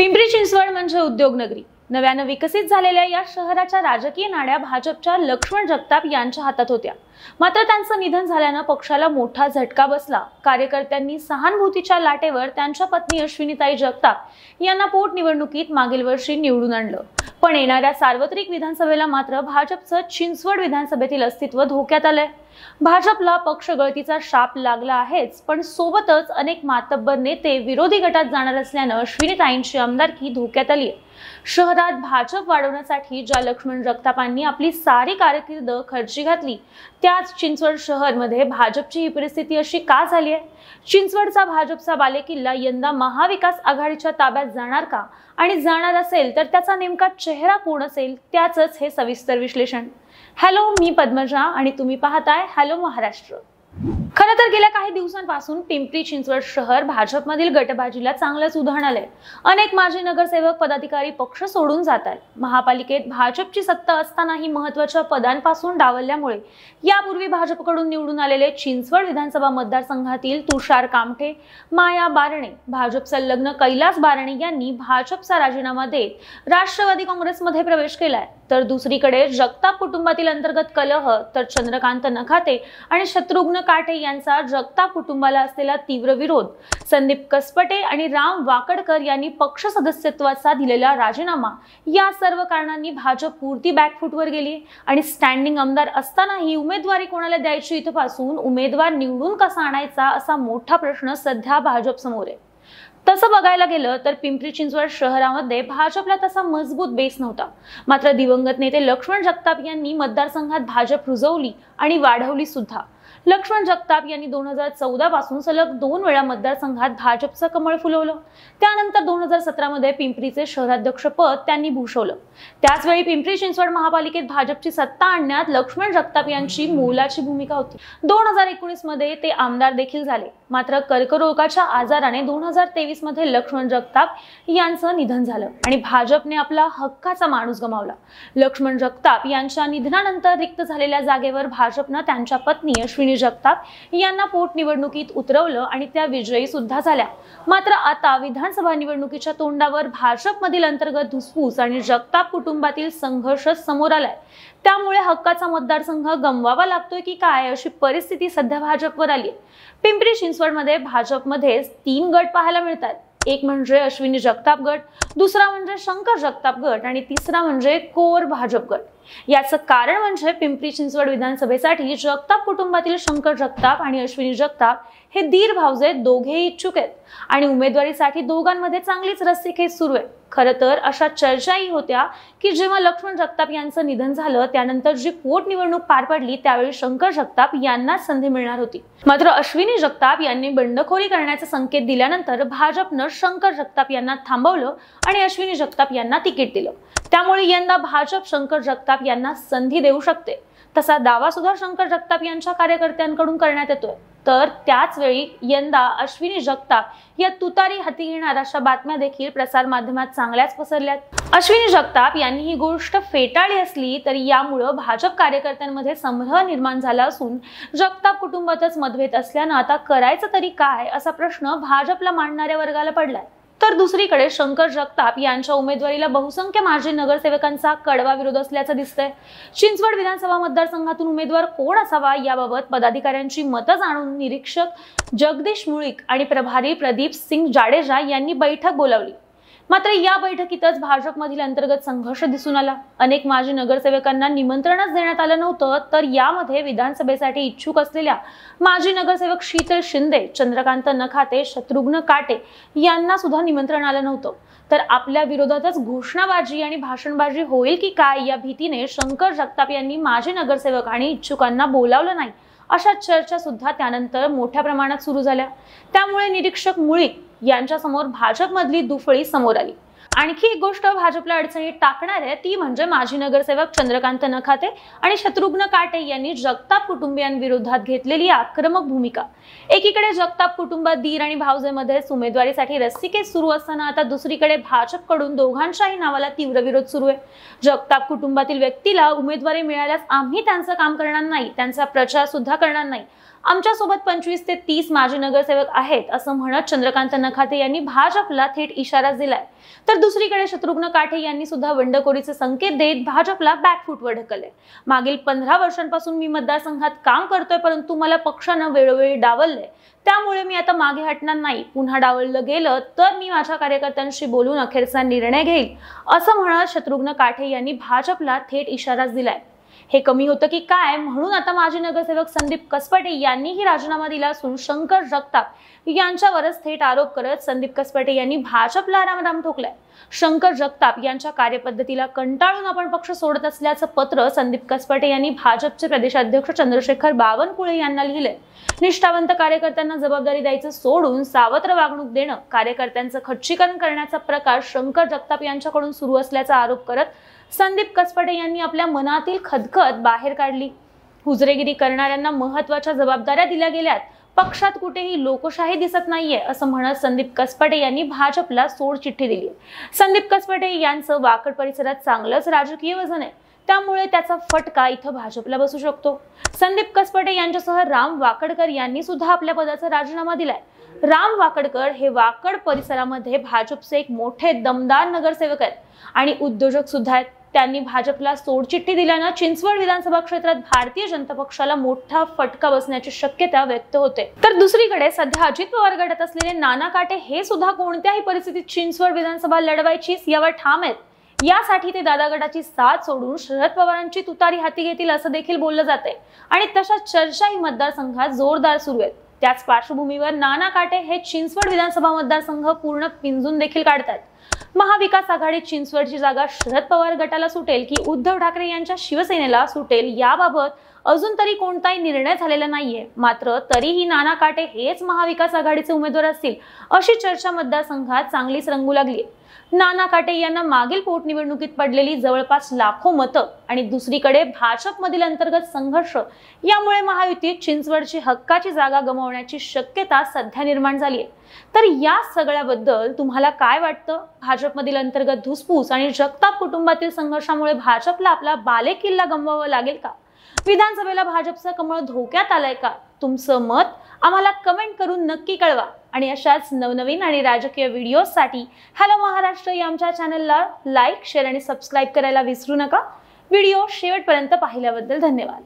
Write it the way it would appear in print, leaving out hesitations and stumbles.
पिंपरी चिंचवड म्हणजे उद्योग नगरी. नव्यानं विकसित झालेल्या या शहराच्या राजकीय नाड्या भाजपच्या लक्ष्मण जगताप यांच्या हातात होत्या. मात्र त्यांचं निधन झाल्यानं पक्षाला मोठा झटका बसला. कार्यकर्त्यांनी सहानुभूतीच्या लाटेवर त्यांच्या पत्नी अश्विनीताई जगताप यांना पोटनिवडणुकीत मागील वर्षी निवडून आणलं. पण येणाऱ्या सार्वत्रिक विधानसभेला मात्र भाजपचं चिंचवड विधानसभेतील अस्तित्व धोक्यात आलंय. भाजपला पक्ष गळतीचा शाप लागला आहेच, पण सोबतच अनेक मातब्बर नेते विरोधी गटात जाणार असल्यानं अश्विनीताईंची आमदारकी धोक्यात आली आहे. शहरात भाजप वाढवण्यासाठी ज्या लक्ष्मण जगतापांनी आपली सारी कारकीर्द खर्ची घातली, त्याच चिंचवड शहरमध्ये भाजपची ही परिस्थिती अशी का झाली आहे? चिंचवडचा भाजपचा बालेकिल्ला यंदा महाविकास आघाडीच्या ताब्यात जाणार का? आणि जाणार असेल तर त्याचा नेमका चेहरा कोण असेल? त्याचंच हे सविस्तर विश्लेषण. हॅलो, मी पद्मजा आणि तुम्ही पाहताय हॅलो महाराष्ट्र. खरं तर गेल्या काही दिवसांपासून पिंपरी चिंचवड शहर भाजपमधील गटबाजीला चांगलंच उधाण आलंय. अनेक माजी नगरसेवक पदाधिकारी पक्ष सोडून जात आहेत. महापालिकेत भाजपची सत्ता असतानाही महत्त्वाच्या पदांपासून डावलल्यामुळे यापूर्वी भाजपकडून निवडून आलेले चिंचवड विधानसभा मतदारसंघातील तुषार कामठे, माया बारणे, भाजप संलग्न कैलास बारणे यांनी भाजपचा राजीनामा देत राष्ट्रवादी काँग्रेसमध्ये प्रवेश केलाय. तर दुसरीकडे जगताप कुटुंबातील अंतर्गत कलह, तर चंद्रकांत नखाते आणि शत्रुघ्न काटे यांचा जगताप कुटुंबाला असलेला तीव्र विरोध, संदीप कसपटे आणि राम वाकडकर यांनी पक्ष सदस्यत्वाचा दिलेला राजीनामा, या सर्व कारणांनी भाजप पुरती बॅकफुटवर गेली आणि स्टँडिंग आमदार असतानाही उमेदवारी कोणाला द्यायची इथपासून उमेदवार निवडून कसा आणायचा असा मोठा प्रश्न सध्या भाजप समोर आहे. तसं बघायला गेलं तर पिंपरी चिंचवड शहरामध्ये भाजपला तसा मजबूत बेस नव्हता. मात्र दिवंगत नेते लक्ष्मण जगताप यांनी मतदारसंघात भाजप रुजवली आणि वाढवली सुद्धा. लक्ष्मण जगताप यांनी 2014 पासून सलग 2 वेळा मतदारसंघात भाजपचं कमळ फुलवलं. त्यानंतर 2017 मध्ये पिंपरीचे शहराध्यक्षपद त्यांनी भूषवलं. त्याचवेळी पिंपरी चिंचवड महापालिकेत भाजपची सत्ता आणण्यात लक्ष्मण जगताप यांची मोलाची भूमिका होती. 2019 मध्ये ते आमदार देखील झाले. मात्र कर्करोगाच्या आजाराने 2023 मध्ये लक्ष्मण जगताप यांचं निधन झालं आणि भाजपने आपला हक्काचा माणूस गमावला. लक्ष्मण जगताप यांच्या निधनानंतर रिक्त झालेल्या जागेवर भाजपनं त्यांच्या पत्नी अश्विनी जगताप यांना पोटनिवडणुकीत उतरवलं आणि त्या विजयी सुद्धा झाल्या. मात्र आता विधानसभा निवडणुकीच्या तोंडावर भाजपमधील अंतर्गत धुसफूस आणि जगताप कुटुंबातील संघर्ष समोर आलाय. त्यामुळे हक्काचा मतदारसंघ गमवावा लागतोय की काय अशी परिस्थिती सध्या भाजपवर आली आहे. पिंपरी चिंचवडमध्ये भाजपमध्ये 3 गट पाहायला मिळतात. एक म्हणजे अश्विनी जगताप गट, दुसरा म्हणजे शंकर जगताप गट आणि तिसरा म्हणजे कोर भाजप गट. याचं कारण म्हणजे पिंपरी चिंचवड विधानसभेसाठी जगताप कुटुंबातील शंकर जगताप आणि अश्विनी जगताप हे दीर भावजे दोघेही इच्छुक आहेत आणि उमेदवारीसाठी दोघांमध्ये चांगलीच रस्सीखेच सुरू आहे. खरं तर अशा चर्चाही होत्या की जेव्हा लक्ष्मण जगताप यांचं निधन झालं त्यानंतर जी पोटनिवडणूक पार पडली त्यावेळी शंकर जगताप यांना संधी मिळणार होती. मात्र अश्विनी जगताप यांनी बंडखोरी करण्याचे संकेत दिल्यानंतर भाजपनं शंकर जगताप यांना थांबवलं आणि अश्विनी जगताप यांना तिकीट दिलं. त्यामुळे यंदा भाजप शंकर जगताप यांना संधी देऊ शकते. तसा दावा सुद्धा शंकर जगताप यांच्या कार्यकर्त्यांकडून करण्यात येतोय. तर त्याच वेळी यंदा अश्विनी जगताप या तुतारी हाती घेणार अशा बातम्या देखील प्रसार माध्यमात चांगल्याच पसरल्यात. अश्विनी जगताप यांनी ही गोष्ट फेटाळली असली तरी यामुळे भाजप कार्यकर्त्यांमध्ये संभ्रम निर्माण झाला असून जगताप कुटुंबातच मतभेद असल्यानं आता करायचं तरी काय असा प्रश्न भाजपला मांडणाऱ्या वर्गाला पडलाय. तर दुसरीकडे शंकर जगताप यांच्या उमेदवारीला बहुसंख्य माजी नगरसेवकांचा कडवा विरोध असल्याचं दिसतंय. चिंचवड विधानसभा मतदारसंघातून उमेदवार कोण असावा याबाबत पदाधिकाऱ्यांची मतं जाणून निरीक्षक जगदीश मुळीक आणि प्रभारी प्रदीप सिंग जाडेजा यांनी बैठक बोलावली. मात्र या बैठकीतच भाजपमधील अंतर्गत संघर्ष दिसून आला. अनेक माजी नगरसेवकांना निमंत्रणच देण्यात आलं नव्हतं. तर यामध्ये विधानसभेसाठी इच्छुक असलेल्या माजी नगरसेवक शीतल शिंदे, चंद्रकांत नखाते, शत्रुघ्न काटे यांना सुद्धा निमंत्रण आलं नव्हतं. तर आपल्या विरोधातच घोषणाबाजी आणि भाषणबाजी होईल की काय या भीतीने शंकर जगताप यांनी माजी नगरसेवक आणि इच्छुकांना बोलावलं नाही अशा चर्चा सुद्धा त्यानंतर मोठ्या प्रमाणात सुरू झाल्या. त्यामुळे निरीक्षक मुळीक यांच्या समोर भाजपमधली दुफळी समोर आली. आणखी एक गोष्ट भाजपला अडचणीत टाकणार आहे ती म्हणजे माजी नगरसेवक चंद्रकांत नखाते आणि शत्रुघ्न काटे यांनी जगताप कुटुंबियांविरोधात घेतलेली आक्रमक भूमिका. एकीकडे जगताप कुटुंबात दीर आणि भावजेमध्ये उमेदवारीसाठी रस्सीखेच सुरू असताना आता दुसरीकडे भाजपकडून दोघांच्याही नावाला तीव्र विरोध सुरू आहे. जगताप कुटुंबातील व्यक्तीला उमेदवारी मिळाल्यास आम्ही त्यांचं काम करणार नाही, त्यांचा प्रचार सुद्धा करणार नाही आमच्यासोबत 25 ते 30 माजी नगरसेवक आहेत असं म्हणत चंद्रकांत नखाते यांनी भाजपला थेट इशारा दिलाय. तर दुसरीकडे शत्रुघ्न काठे यांनी सुद्धा बंडखोरीचे संकेत देत भाजपला बॅकफूटवर ढकलले. मागील 15 वर्षांपासून मी मतदारसंघात काम करतोय, परंतु मला पक्षानं वेळोवेळी डावललंय. त्यामुळे मी आता मागे हटणार नाही. पुन्हा डावललं गेलं तर मी माझ्या कार्यकर्त्यांशी बोलून अखेरचा निर्णय घेईल असं म्हणत शत्रुघ्न काठे यांनी भाजपला थेट इशारा दिलाय. हे कमी होतं की काय म्हणून आता माजी नगरसेवक संदीप कसपटे यांनीही राजीनामा दिला असून शंकर जगताप यांच्यावरच थेट आरोप करत संदीप कसपटे यांनी भाजपला रामराम ठोकलाय. शंकर जगताप यांच्या कार्यपद्धतीला कंटाळून आपण पक्ष सोडत असल्याचं पत्र संदीप कसपटे यांनी भाजपचे प्रदेशाध्यक्ष चंद्रशेखर बावनकुळे यांना लिहिलंय. निष्ठावंत कार्यकर्त्यांना जबाबदारी द्यायचं सोडून सावत्र वागणूक देणं, कार्यकर्त्यांचं खच्चीकरण करण्याचा प्रकार शंकर जगताप यांच्याकडून सुरू असल्याचा आरोप करत संदीप कसपटे यांनी आपल्या मनातील खदखद बाहेर काढली. हुजरेगिरी करणाऱ्यांना महत्त्वाच्या जबाबदाऱ्या दिल्या गेल्यात. पक्षात कुठेही लोकशाही दिसत नाहीये असं म्हणत संदीप कसपटे यांनी भाजपला सोड चिठ्ठी दिली. संदीप कसपटे यांचं वाकड परिसरात चांगलंच राजकीय वजन आहे. त्यामुळे त्याचा फटका इथं भाजपला बसू शकतो. संदीप कसपटे यांच्यासह राम वाकडकर यांनी सुद्धा आपल्या पदाचा राजीनामा दिलाय. राम वाकडकर हे वाकड परिसरामध्ये भाजपचे एक मोठे दमदार नगरसेवक आहेत आणि उद्योजक सुद्धा आहेत. त्यांनी भाजपला सोडचिठ्ठी दिल्यानं चिंचवड विधानसभा क्षेत्रात भारतीय जनता पक्षाला मोठा फटका बसण्याची शक्यता व्यक्त होते. तर दुसरीकडे सध्या अजित पवार गटात असलेले नाना काटे हे सुद्धा कोणत्याही परिस्थितीत चिंचवड विधानसभा लढवायचीच यावर ठाम आहेत. यासाठी ते दादा गटाची साथ सोडून शरद पवारांची तुतारी हाती घेतील असं देखील बोललं जाते आणि तशा चर्चाही मतदारसंघात जोरदार सुरू आहेत. त्याच पार्श्वभूमीवर नाना काटे हे चिंचवड विधानसभा मतदारसंघ पूर्ण पिंजून देखील काढतात. महाविकास आघाडीत चिंचवडची जागा शरद पवार गटाला सुटेल की उद्धव ठाकरे यांच्या शिवसेनेला सुटेल याबाबत अजून तरी कोणताही निर्णय झालेला नाहीये. मात्र तरीही नाना काटे हेच महाविकास आघाडीचे उमेदवार असतील अशी चर्चा मतदारसंघात चांगलीच रंगू लागली. नाना काटे यांना मागील पोटनिवडणुकीत पडलेली जवळपास लाखो मतं आणि दुसरीकडे भाजपमधील अंतर्गत संघर्ष यामुळे महायुतीत चिंचवडची हक्काची जागा गमावण्याची शक्यता सध्या निर्माण झाली आहे. तर या सगळ्याबद्दल तुम्हाला काय वाटतं? भाजपमधील अंतर्गत धुसफूस आणि जगताप कुटुंबातील संघर्षामुळे भाजपला आपला बालेकिल्ला गमवावा लागेल का? विधानसभेला भाजपचं कमळ धोक्यात आलंय का? तुमचं मत आम्हाला कमेंट करून नक्की कळवा आणि अशाच नवनवीन आणि राजकीय व्हिडिओसाठी हॅलो महाराष्ट्र या आमच्या चॅनलला लाईक, शेअर आणि सबस्क्राईब करायला विसरू नका. व्हिडिओ शेवटपर्यंत पाहिल्याबद्दल धन्यवाद.